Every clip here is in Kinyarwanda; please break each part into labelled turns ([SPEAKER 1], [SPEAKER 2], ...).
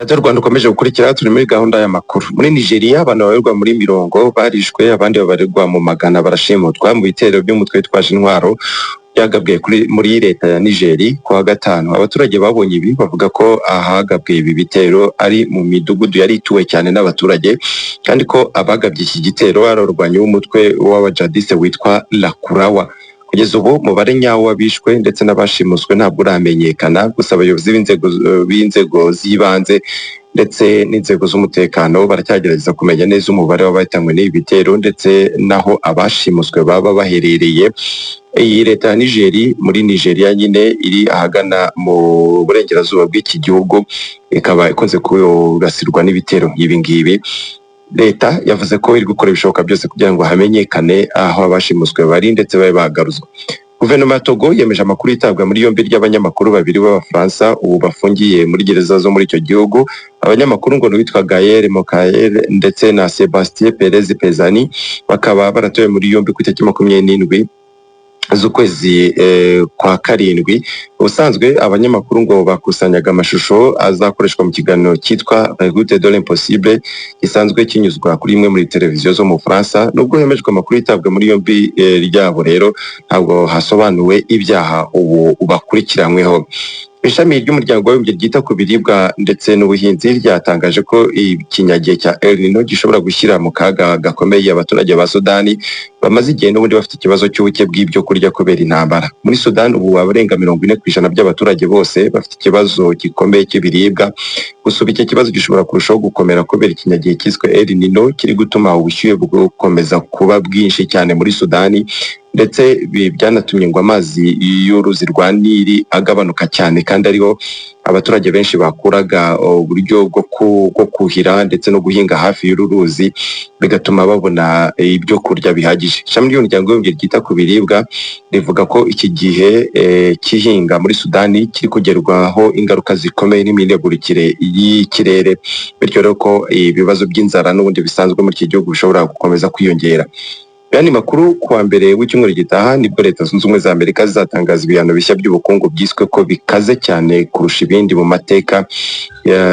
[SPEAKER 1] Rwanda ukomeje gukurikira turi muri gahunda y'amakuru. Muri Nigeria abantu babarirwa muri mirongo barishwe abandi babarirwa mu magana barashimutwa mu bitero by'umutwe witwaje intwaro byagabwe muri leta ya Nigeria ku wa gatanu. Abaturage babonye ibi bavuga ko ahagabwe ibi bitero ari mu midugudu yari ituwe cyane n'abaturage kandi ko abagabye iki gitero ararwanya umutwe w'abajadiste witwa Lakurawa. Kugeza ubu mubare nyawo wabishwe ndetse n'abashimuswe ntabwo uramenyekana, gusa abayobozi b'inzego z'ibanze ndetse n'inzego z'umutekano baracyagerageza kumenya neza umubare w'abahitanwe n'ibi bitero ndetse naho abashimuswe baba baherereye. Iyi leta ya Nigeria muri Nigeria nyine iri ahagana mu burengerazuba bw'iki gihugu, ikaba ikunze kurasirwa n'ibitero nk'ibi ngibi. Leta yavuze ko iri gukora ibishoboka byose kugira ngo hamenyekane aho abashimuswe bari ndetse babe bagaruzwa. Guverinoma ya Togo yemeje amakuru yitabwa muri yombi ry'abanyamakuru babiri b'Abafaransa ubu bafungiye muri gereza zo muri icyo gihugu. Abanyamakuru ngo witwa Gaël Mokael ndetse na Sebastien Perez Pezani bakaba baratoye muri yombi ku itariki 27 z'ukwezi kwa karindwi. Ubusanzwe abanyamakuru ngo bakusanyaga amashusho azakoreshwa mu kiganiro cyitwa Route de l'Impossible gisanzwe kinyuzwa kuri imwe muri televiziyo zo mu Faransa. Nubwo hemejwe amakuru yitabwa muri yombi ryabo rero ntabwo hasobanuwe ibyaha ubu bakurikiranyweho. Ishami ry'umuryango w'abibumbye ryita ku biribwa ndetse n'ubuhinzi ryatangaje ko ikinyagihe cya El Nino gishobora gushyira mu kaga gakomeye abaturage ba Sudani bamaze igihe n'ubundi bafite ikibazo cy'ubuke bw'ibyo kurya kubera intambara. Muri Sudani ubu abarenga 40% by'abaturage bose bafite ikibazo gikomeye cy'ibiribwa. Gusa iki kibazo gishobora kurushaho gukomera kubera ikinyagihe cyiswe El Nino kiri gutuma ubushyuhe bukomeza kuba bwinshi cyane muri Sudani, ndetse byanatumye ngo amazi y'uruzi rwa Nili agabanuka cyane kandi ariho abaturage benshi bakuraga uburyo bwo kuhira ndetse no guhinga hafi y'uru ruzi, bigatuma babona ibyo kurya bihagije. Ishami ry'umuryango w'abibumbye ryita ku biribwa rivuga ko iki gihe cy'ihinga muri Sudani kiri kugerwaho ingaruka zikomeye n'imihindagurikire y'ikirere, bityo rero ko ibibazo by'inzara n'ubundi bisanzwe muri iki gihugu bishobora gukomeza kwiyongera. Yani makuru kuwa mbere w'icyumweru gitaha nibwo Leta Zunze Ubumwe za Amerika zizatangaza ibihano bishya by'ubukungu byiswe ko bikaze cyane kurusha ibindi mu mateka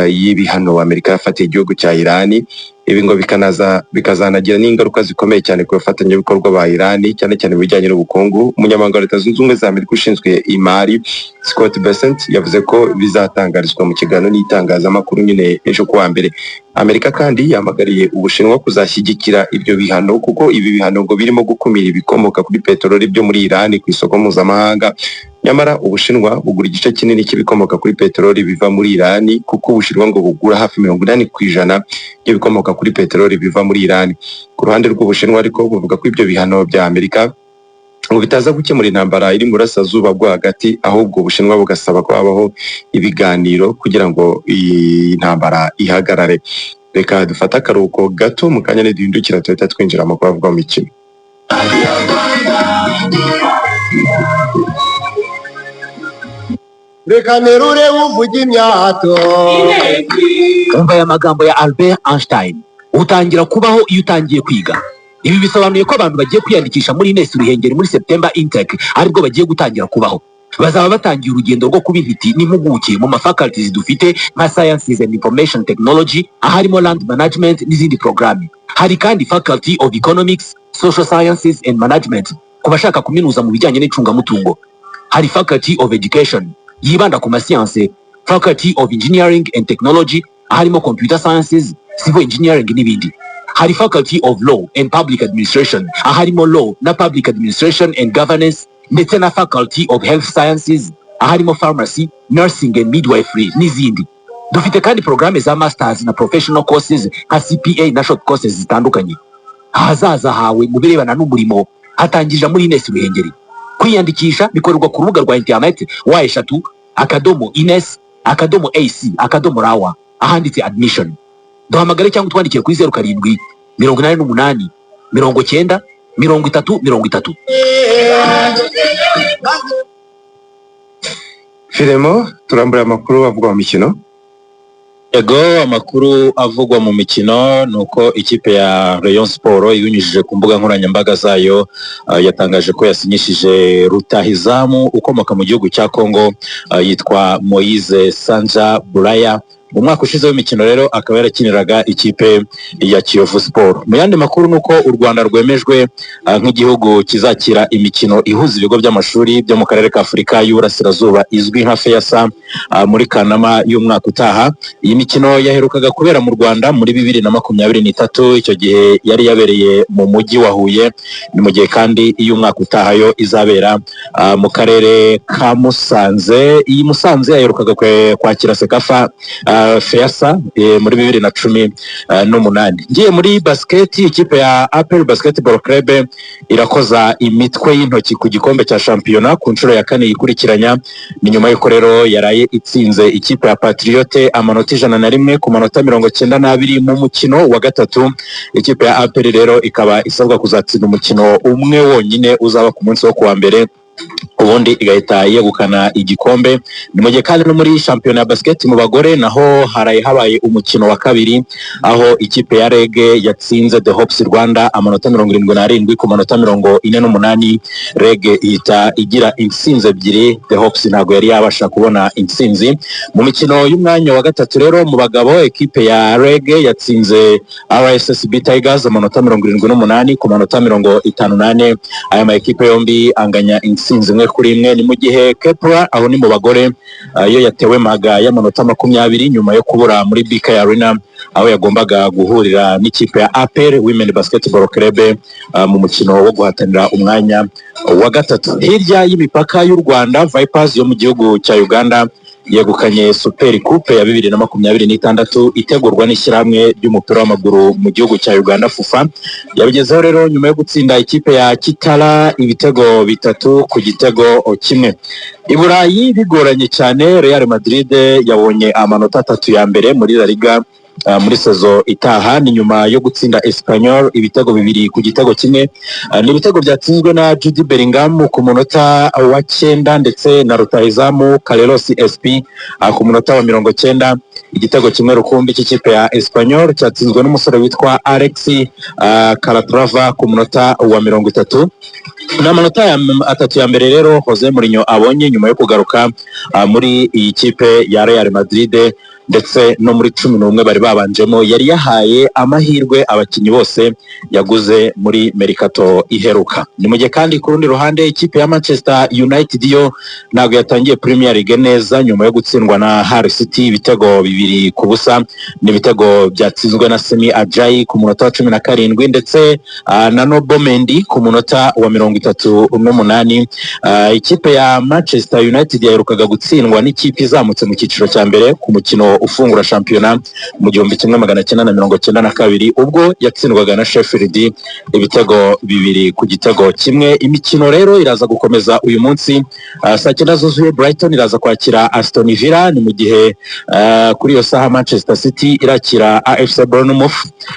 [SPEAKER 1] y'ibihano Amerika yafatiye igihugu cya Irani. Ibi ngo bikazanagira n'ingaruka zikomeye cyane ku bafatanyabikorwa ba Irani cyane cyane mu bijyanye n'ubukungu. Umunyamabanga wa Leta Zunze Ubumwe za Amerika ushinzwe imari Scott Bessent yavuze ko bizatangarizwa mu kiganiro n'itangazamakuru nyine ejo kuwa mbere. Amerika kandi yamagariye Ubushinwa kuzashyigikira ibyo bihano kuko ibi bihano ngo birimo gukumira ibikomoka kuri peteroli byo muri Irani ku isoko mpuzamahanga. Nyamara Ubushinwa bugura igice kinini cy'ibikomoka kuri peteroli biva muri Irani kuko Ubushinwa ngo bugura hafi 80% y'ibikomoka kuri peteroli biva muri Irani. Ku ruhande rw'Ubushinwa ariko buvuga ko ibyo bihano bya Amerika ngo bitaza gukemura intambara iri mu burasirazuba bwo hagati, ahubwo Ubushinwa bugasaba ko habaho ibiganiro kugira ngo iyi ntambara ihagarare. Reka dufata akaruhuko gato mu kanya duhindukira tuhita twinjira mu kuvuga mu mikino.
[SPEAKER 2] Reka nerure uvuge imyato.
[SPEAKER 3] Umva ya magambo ya Albert Einstein, utangira kubaho iyo utangiye kwiga. Ibi bisobanuye ko abantu bagiye kwiyandikisha muri Ines Ruhengeri muri September Intake aribwo bagiye gutangira kubaho. Bazaba batangiye urugendo rwo kuba intiti n'impuguke mu mafaculties dufite nka Sciences and Information Technology, aharimo Land Management n'izindi programme. Hari kandi Faculty of Economics, Social Sciences and Management ku bashaka kuminuza mu bijyanye n'icungamutungo. Hari Faculty of Education yibanda ku masiyanse, Faculty of Engineering and Technology aharimo Computer Sciences, Civil Engineering n'ibindi. Hari Faculty of Law and Public Administration aharimo Law na Public Administration and Governance, ndetse na Faculty of Health Sciences aharimo Pharmacy, Nursing and Midwifery n'izindi. Dufite kandi programme za Masters na Professional Courses nka CPA na Short Courses zitandukanye. Ahazaza hawe mu birebana n'umurimo hatangirira muri Ines Ruhengeri. Kwiyandikisha bikorerwa ku rubuga rwa internet wa#ines.ac.rawa ahanditse admission. Duhamagare cyangwa twandikire kuri 07 88 90 30.
[SPEAKER 1] Filemo turambura amakuru avuga mu mikino.
[SPEAKER 4] Ego amakuru avugwa mu mikino nuko ikipe ya Rayon Sport ibinyujije ku mbuga nkoranyambaga zayo yatangaje ko yasinyishije rutahizamu ukomoka mu gihugu cya Kongo yitwa Moise Sanja Buraya umwaka ushize w'imikino rero akaba yarakiniraga ikipe ya Kiyovu Sport. Mu yandi makuru nuko u Rwanda rwemejwe nk'igihugu kizakira imikino ihuza ibigo by'amashuri byo mu karere ka Afurika y'Uburasirazuba izwi nka FEASA muri Kanama y'umwaka utaha. Iyi mikino yaherukaga kubera mu Rwanda muri 2023, icyo gihe yari yabereye mu mujyi wa Huye, ni mu gihe kandi y'umwaka utaha yo izabera mu karere ka Musanze. Iyi Musanze yaherukaga kwakira Sekafa FEASA muri 2018. Ngiye muri basket, ikipe ya APR Basketball Club irakoza imitwe y'intoki ku gikombe cya shampiyona ku nshuro ya 4 yikurikiranya, ni nyuma y'uko rero yaraye itsinze ikipe ya Patriote amanota 101 ku manota 92 mu mukino wa gatatu. Ikipe ya APR rero ikaba isabwa kuzatsinda umukino umwe wonyine uzaba ku munsi wo kuwa mbere, ubundi igahita yegukana igikombe. Ni mu gihe kandi no muri shampiyona ya basket mu bagore naho habaye umukino wa kabiri, aho ikipe ya REG yatsinze The Hopes Rwanda amanota 77 ku manota 48. REG ihita igira intsinzi ebyiri, The Hopes ntago yari yabasha kubona intsinzi. Mu mikino y'umwanya wa gatatu rero mu bagabo, ekipe ya REG yatsinze RSSB Tigers amanota 78 ku manota 58. Aya ma ekipe yombi anganya intsinzi imwe kuri imwe. Ni mu gihe Kepra aho ni mu bagore yo yatewe maga y'amanota 20 nyuma yo kubura muri BK Arena, aho yagombaga guhurira n'ikipe ya APR Women Basketball Club mu mukino wo guhatanira umwanya wa gatatu. Hirya y'imipaka y'u Rwanda, Vipers yo mu gihugu cya Uganda yegukanye Super Coupe ya 2026 itegurwa n'ishyirahamwe ry'umupira w'amaguru mu gihugu cya Uganda FUFA. Yabigezeho rero nyuma yo gutsinda ikipe ya Kitara ibitego 3 ku gitego kimwe. I Burayi bigoranye cyane, Real Madrid yabonye amanota 3 ya mbere muri La Liga muri sezo itaha, ni nyuma yo gutsinda Espanyol ibitego 2 ku gitego kimwe. Ni ibitego byatsinzwe na Jude Bellingham ku munota wa 9 ndetse na rutahizamu Carlos SP ku munota wa 90. Igitego kimwe rukumbi cy'ikipe ya Espanyol cyatsinzwe n'umusore witwa Alex Calatrava ku munota wa 30. N'amanota atatu ya mbere rero Jose Mourinho abonye nyuma yo kugaruka muri iyi kipe ya Real Madrid, ndetse no muri 11 bari babanjemo yari yahaye amahirwe abakinyi bose yaguze muri Mercato iheruka. Ni mu gihe kandi ku rundi ruhande ikipe ya Manchester United yo ntabwo yatangiye Premier League neza nyuma yo gutsindwa na Hull City ibitego 2 ku busa. Ni ibitego byatsinzwe na Semi Ajayi ku munota wa 17 ndetse na Nobo Mendy ku munota wa 38. Ikipe ya Manchester United yaherukaga gutsindwa n'ikipe izamutse mu cyiciro cya mbere ku mukino ufungura shampiyona mu 1992 ubwo yatsindwaga na Sheffield ibitego 2 ku gitego kimwe. Imikino rero iraza gukomeza uyu munsi saa 9 zuzuye. Brighton iraza kwakira Aston Villa, ni mu gihe kuri iyo saha Manchester City irakira AFC Bournemouth.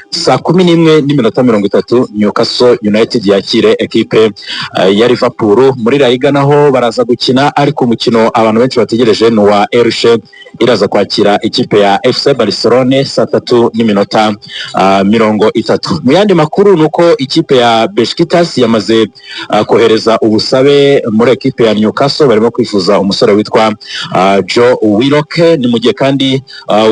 [SPEAKER 4] Saa 11:30 Newcastle United yakire ekipe ya Liverpool. Muri La Liga naho baraza gukina, ariko umukino abantu benshi bategereje ni wa Elche iraza kwakira ikipe ya FC Barcelona saa 3:30. Mu yandi makuru nuko ikipe ya Besiktas yamaze kohereza ubusabe muri ekipe ya Newcastle, barimo kwifuza umusore witwa Joe Willock. Ni mu gihe kandi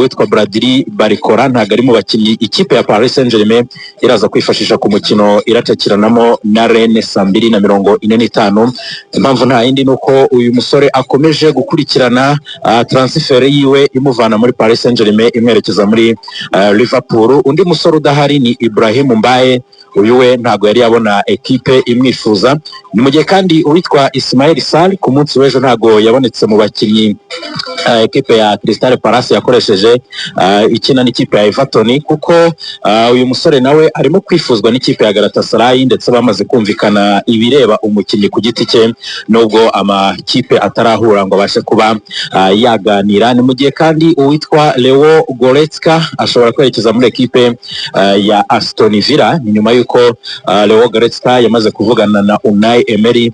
[SPEAKER 4] witwa Bradley Barcola ntago ari mu bakinnyi ikipe ya Paris Saint-Germain iraza kwifashisha ku mukino iracakiranamo na Rennes saa 2:45. Impamvu nta yindi nuko uyu musore akomeje gukurikirana transfer yiwe imuvana muri Paris Saint-Germain imwerekeza muri Liverpool. Undi musore udahari ni Ibrahim Mbaye, uyu we ntago yari yabona ekipe imwifuza. Ni mu gihe kandi uwitwa Ismail Sarr ku munsi w'ejo ntago yabonetse mu bakinnyi ekipe ya Crystal Palace yakoresheje ikina n'ikipe ya Everton, kuko uyu musore nawe arimo kwifuzwa n'ikipe ya Galatasaray, ndetse bamaze kumvikana ibireba umukinnyi ku giti cye nubwo amakipe atarahura ngo abashe kuba yaganira. Ni mu gihe kandi uwitwa Leo Goretzka ashobora kwerekeza muri ekipe ya Aston Villa, ni nyuma yuko Leo Goretzka yamaze kuvugana na Unai Emery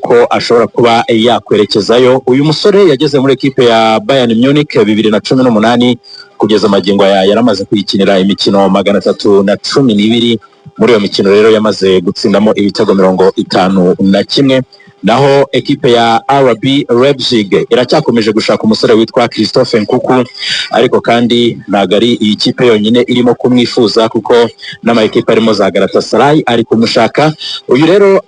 [SPEAKER 4] ko ashobora kuba yakwerekezayo. Uyu musore yageze muri ekipe ya Bayern Munich 2018, kugeza magingo yaramaze kuyikinira imikino 312. Muri iyo mikino rero yamaze gutsindamo ibitego 51. naho ekipe ya RB Leipzig iracyakomeje gushaka umusore witwa Christophe Nkuku, ariko kandi ntabwo ari iyi kipe yonyine irimo kumwifuza kuko n'ama ekipe arimo za Galatasaray ari kumushaka. Uyu rero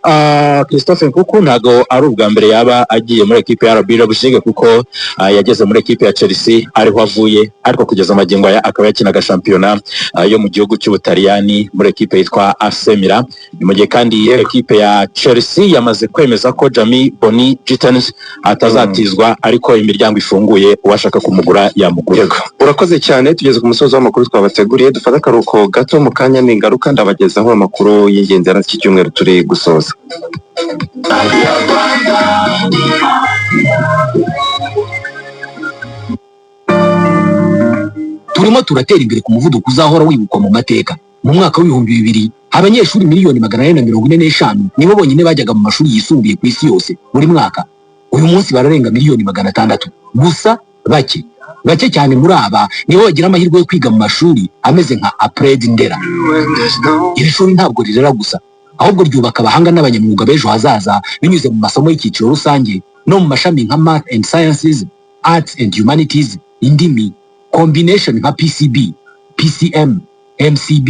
[SPEAKER 4] Christophe Nkuku ntabwo ari ubwa mbere yaba agiye muri ekipe ya RB Leipzig kuko yageze muri ekipe ya Chelsea ariho avuye, ariko kugeza amagingo aya akaba yakinaga shampiyona yo mu gihugu cy'Ubutaliyani muri ekipe yitwa AC Milan. Ni mu gihe kandi ekipe ya Chelsea yamaze kwemeza ko Jamie Boni Gittens atazatizwa, ariko imiryango ifunguye uwashaka kumugura yamugura.
[SPEAKER 1] Urakoze cyane, tugeze ku musozo w'amakuru twabateguriye. Dufata akaruhuko gato, mu kanya n'ingaruka ndabagezaho amakuru y'ingenzi y'iki cyumweru turi gusoza.
[SPEAKER 3] Turimo turatera imbere ku muvuduko uzahora wibukwa mu mateka. Mu mwaka w'ibihumbi 2000 abanyeshuri 445 nibo bonyine bajyaga mu mashuri yisumbuye ku isi yose buri mwaka. Uyu munsi bararenga 600,000 gusa. Bake cyane muri aba nibo bagira amahirwe yo kwiga mu mashuri ameze nka Apred Ndera. Iri shuri ntabwo rirera gusa, ahubwo ryubaka abahanga n'abanyamwuga b'ejo hazaza binyuze mu masomo y'icyiciro rusange no mu mashami nka Math and Sciences, Arts and Humanities, indimi, combination nka PCB, PCM, MCB,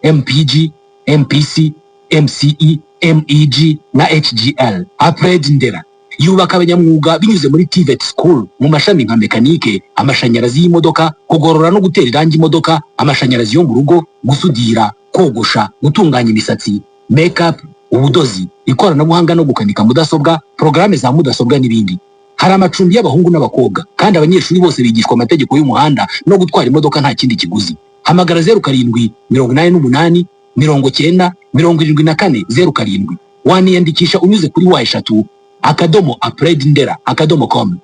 [SPEAKER 3] MPG, MPC, MCE, MEG na HGL. Apred Ndera yubaka abanyamwuga binyuze muri TVET School mu mashami nka mekanike, amashanyarazi y'imodoka, kugorora no gutera irangi imodoka, amashanyarazi yo mu rugo, gusudira, kogosha, gutunganya imisatsi, makeup, ubudozi, ikoranabuhanga no gukanika mudasobwa, programme za mudasobwa n'ibindi. Hari amacumbi y'abahungu n'abakobwa, kandi abanyeshuri bose bigishwa amategeko y'umuhanda no gutwara imodoka nta kindi kiguzi. Hamagara 07 88 90 74 07. Waniyandikisha unyuze kuri wa3 /apredndera.com.